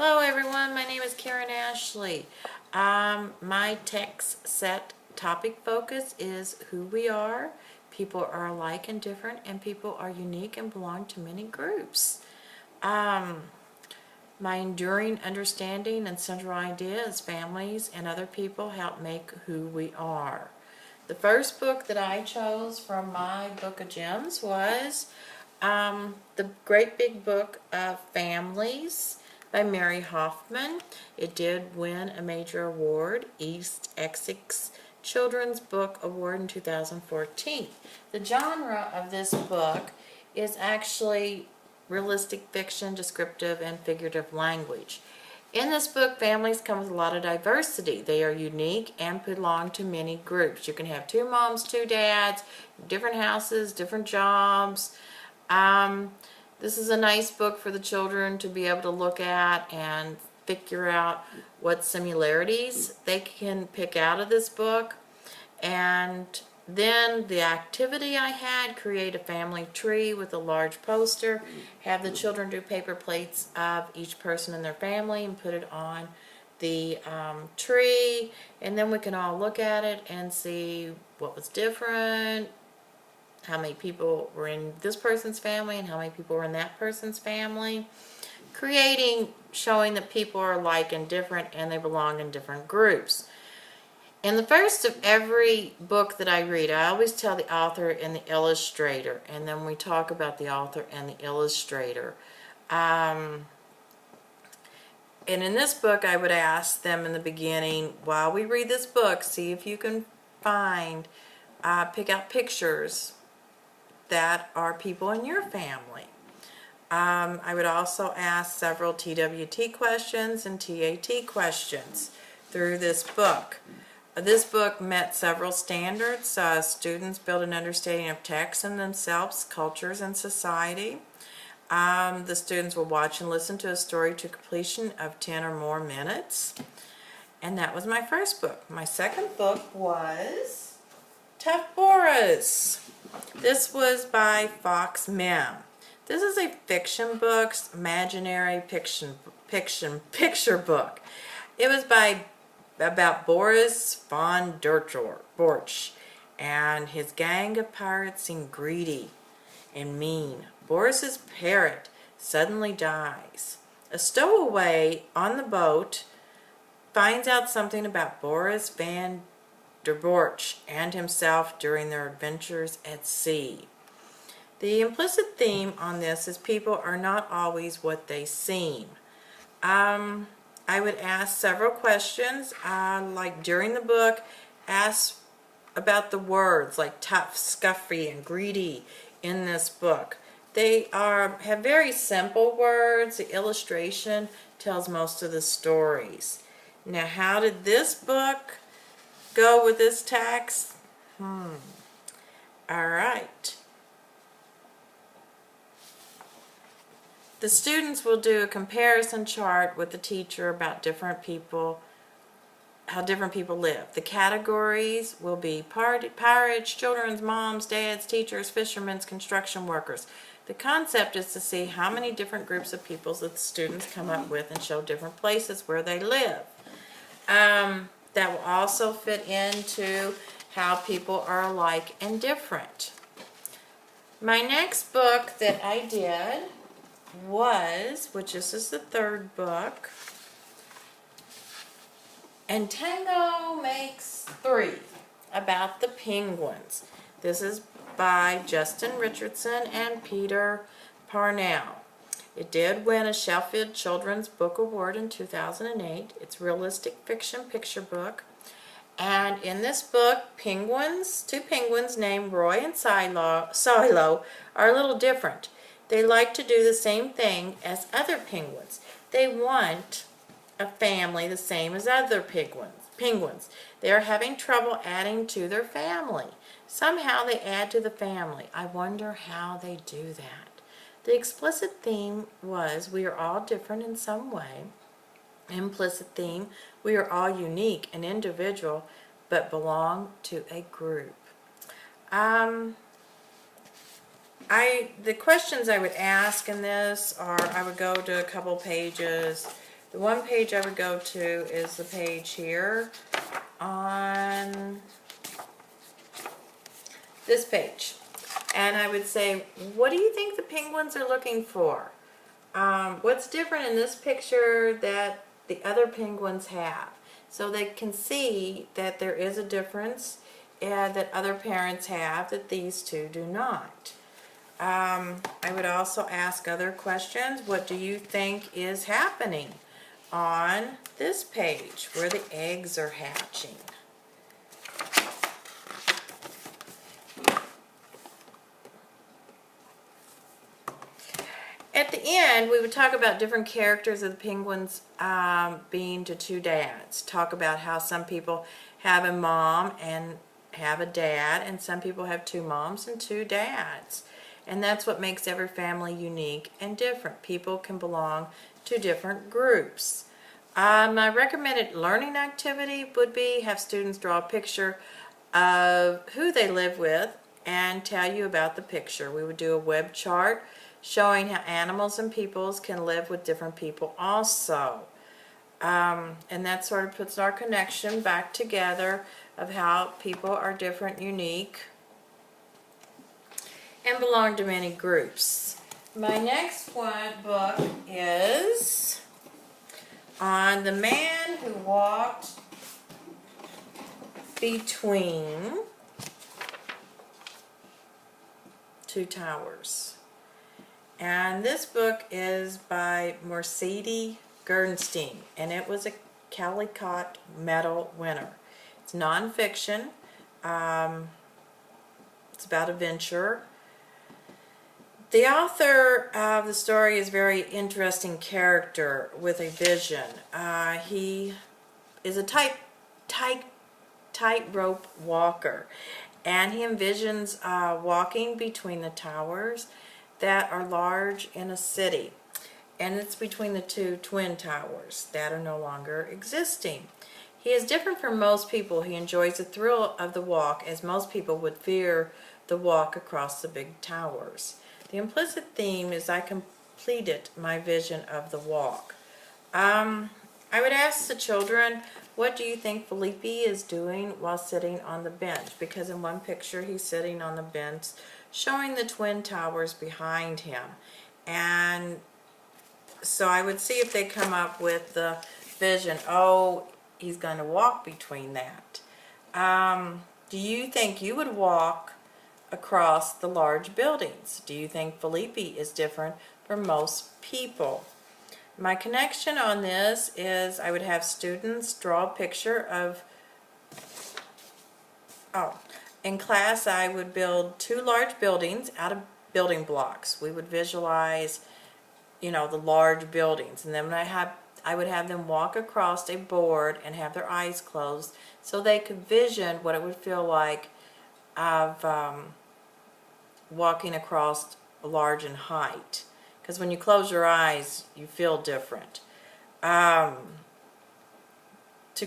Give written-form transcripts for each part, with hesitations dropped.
Hello everyone, my name is Karen Ashley. My text set topic focus is who we are. People are alike and different, and people are unique and belong to many groups. My enduring understanding and central idea is families and other people help make who we are. The first book that I chose from my book of gems was The Great Big Book of Families by Mary Hoffman. It did win a major award, East Essex Children's Book Award in 2014. The genre of this book is actually realistic fiction, descriptive, and figurative language. In this book, families come with a lot of diversity. They are unique and belong to many groups. You can have two moms, two dads, different houses, different jobs. This is a nice book for the children to be able to look at and figure out what similarities they can pick out of this book. And then the activity I had, create a family tree with a large poster, have the children do paper plates of each person in their family and put it on the tree, and then we can all look at it and see what was different, how many people were in this person's family and how many people were in that person's family. Showing that people are alike and different and they belong in different groups. In the first of every book that I read, I always tell the author and the illustrator, and then we talk about the author and the illustrator. And in this book, I would ask them in the beginning, while we read this book, see if you can pick out pictures that are people in your family. I would also ask several TWT questions and TAT questions through this book. This book met several standards. Students build an understanding of text and themselves, cultures, and society. The students will watch and listen to a story to completion of 10 or more minutes. And that was my first book. My second book was Tough Boris. This was by Fox Mem. This is a fiction book, imaginary picture book. It was about Boris von Borch and his gang of pirates seem greedy and mean. Boris's parrot suddenly dies. A stowaway on the boat finds out something about Boris van der Borch and himself during their adventures at sea. The implicit theme on this is people are not always what they seem. I would ask several questions, like during the book, ask about the words like tough, scuffy, and greedy in this book. They have very simple words. The illustration tells most of the stories. Now, how did this book go with this text? All right. The students will do a comparison chart with the teacher about different people, how different people live. The categories will be pirates, children's moms, dads, teachers, fishermen, construction workers. The concept is to see how many different groups of people that the students come up with and show different places where they live. That will also fit into how people are alike and different. My next book that I did was, which this is the third book, And Tango Makes Three, about the penguins. This is by Justin Richardson and Peter Parnell. It did win a Sheffield Children's Book Award in 2008. It's a realistic fiction picture book. And in this book, two penguins named Roy and Silo are a little different. They like to do the same thing as other penguins. They want a family the same as other penguins. They are having trouble adding to their family. Somehow they add to the family. I wonder how they do that. The explicit theme was we are all different in some way. Implicit theme, we are all unique and individual, but belong to a group. The questions I would ask in this are, I would go to a couple pages The one page I would go to is the page here on this page. And I would say, what do you think the penguins are looking for? What's different in this picture that the other penguins have? So they can see that there is a difference that other parents have that these two do not. I would also ask other questions. What do you think is happening on this page where the eggs are hatching? At the end, we would talk about different characters of the penguins being to two dads. Talk about how some people have a mom and have a dad, and some people have two moms and two dads. And that's what makes every family unique and different. People can belong to different groups. My recommended learning activity would be have students draw a picture of who they live with and tell you about the picture. We would do a web chart showing how animals and peoples can live with different people also. And that sort of puts our connection back together of how people are different, unique, and belong to many groups. My next book is on the man who walked between two towers. And this book is by Mercedes Gernstein, and it was a Caldecott Medal winner. It's nonfiction. It's about adventure. The author of the story is a very interesting character with a vision. He is a tightrope walker, and he envisions walking between the towers that are large in a city, and it's between the two twin towers that are no longer existing. He is different from most people. He enjoys the thrill of the walk, as most people would fear the walk across the big towers. The implicit theme is I completed my vision of the walk. I would ask the children, what do you think Felipe is doing while sitting on the bench? Because in one picture he's sitting on the bench showing the twin towers behind him. And so I would see if they come up with the vision, oh, he's going to walk between that. Do you think you would walk across the large buildings? Do you think Felipe is different from most people? My connection on this is I would have students draw a picture of, in class I would build two large buildings out of building blocks. We would visualize, the large buildings, and then I would have them walk across a board and have their eyes closed so they could vision what it would feel like of walking across large in height. Because when you close your eyes, you feel different. To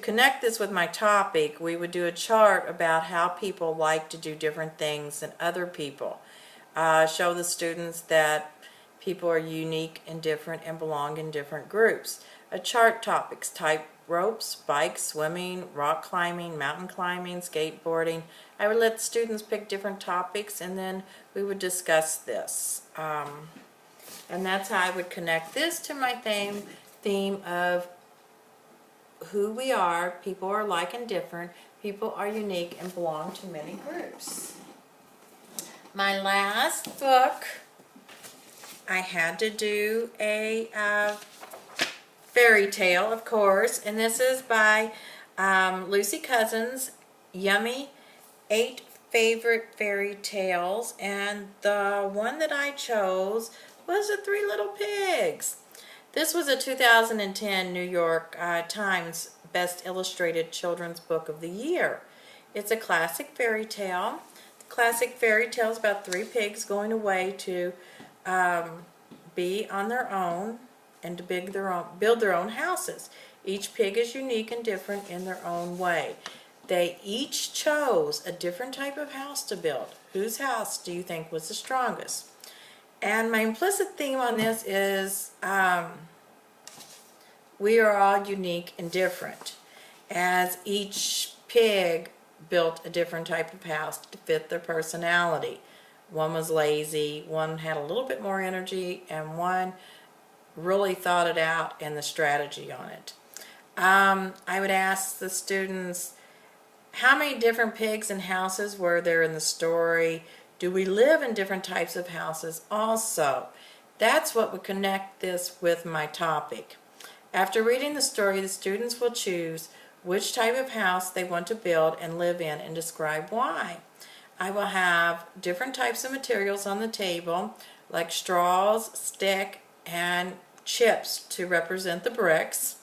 connect this with my topic, we would do a chart about how people like to do different things than other people. Show the students that people are unique and different and belong in different groups. A chart topics, type ropes, bikes, swimming, rock climbing, mountain climbing, skateboarding. I would let students pick different topics, and then we would discuss this. And that's how I would connect this to my theme of who we are. People are alike and different. People are unique and belong to many groups. My last book, I had to do a fairy tale, of course, and this is by Lucy Cousins, Yummy 8 Favorite Fairy Tales, and the one that I chose was The Three Little Pigs. This was a 2010 New York Times Best Illustrated Children's Book of the Year. It's a classic fairy tale. The classic fairy tale is about three pigs going away to be on their own and to build their own houses. Each pig is unique and different in their own way. They each chose a different type of house to build. Whose house do you think was the strongest? And my implicit theme on this is we are all unique and different, as each pig built a different type of house to fit their personality. One was lazy, one had a little bit more energy, and one really thought it out and the strategy on it. I would ask the students, how many different pigs and houses were there in the story? Do we live in different types of houses also? That's what would connect this with my topic. After reading the story, the students will choose which type of house they want to build and live in and describe why. I will have different types of materials on the table, like straws, stick, and chips to represent the bricks.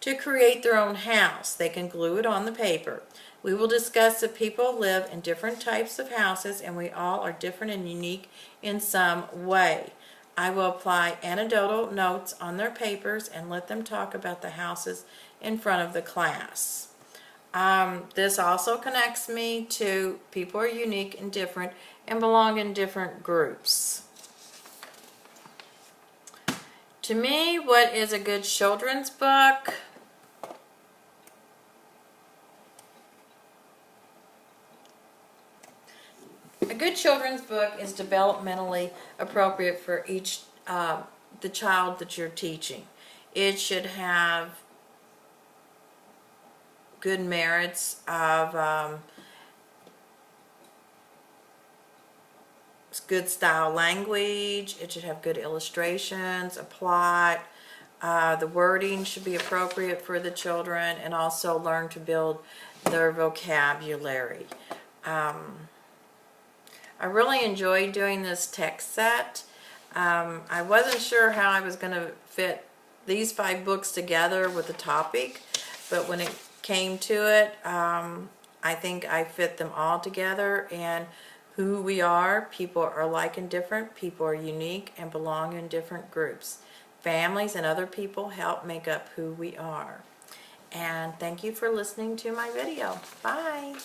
To create their own house, they can glue it on the paper. We will discuss that people live in different types of houses and we all are different and unique in some way. I will apply anecdotal notes on their papers and let them talk about the houses in front of the class. This also connects me to people are unique and different and belong in different groups. To me, what is a good children's book? A good children's book is developmentally appropriate for each the child that you're teaching. It should have good merits of good style language. It should have good illustrations, a plot. The wording should be appropriate for the children and also learn to build their vocabulary. I really enjoyed doing this text set. I wasn't sure how I was going to fit these 5 books together with the topic, but when it came to it, I think I fit them all together, and who we are, people are alike and different, people are unique and belong in different groups. Families and other people help make up who we are. And thank you for listening to my video. Bye.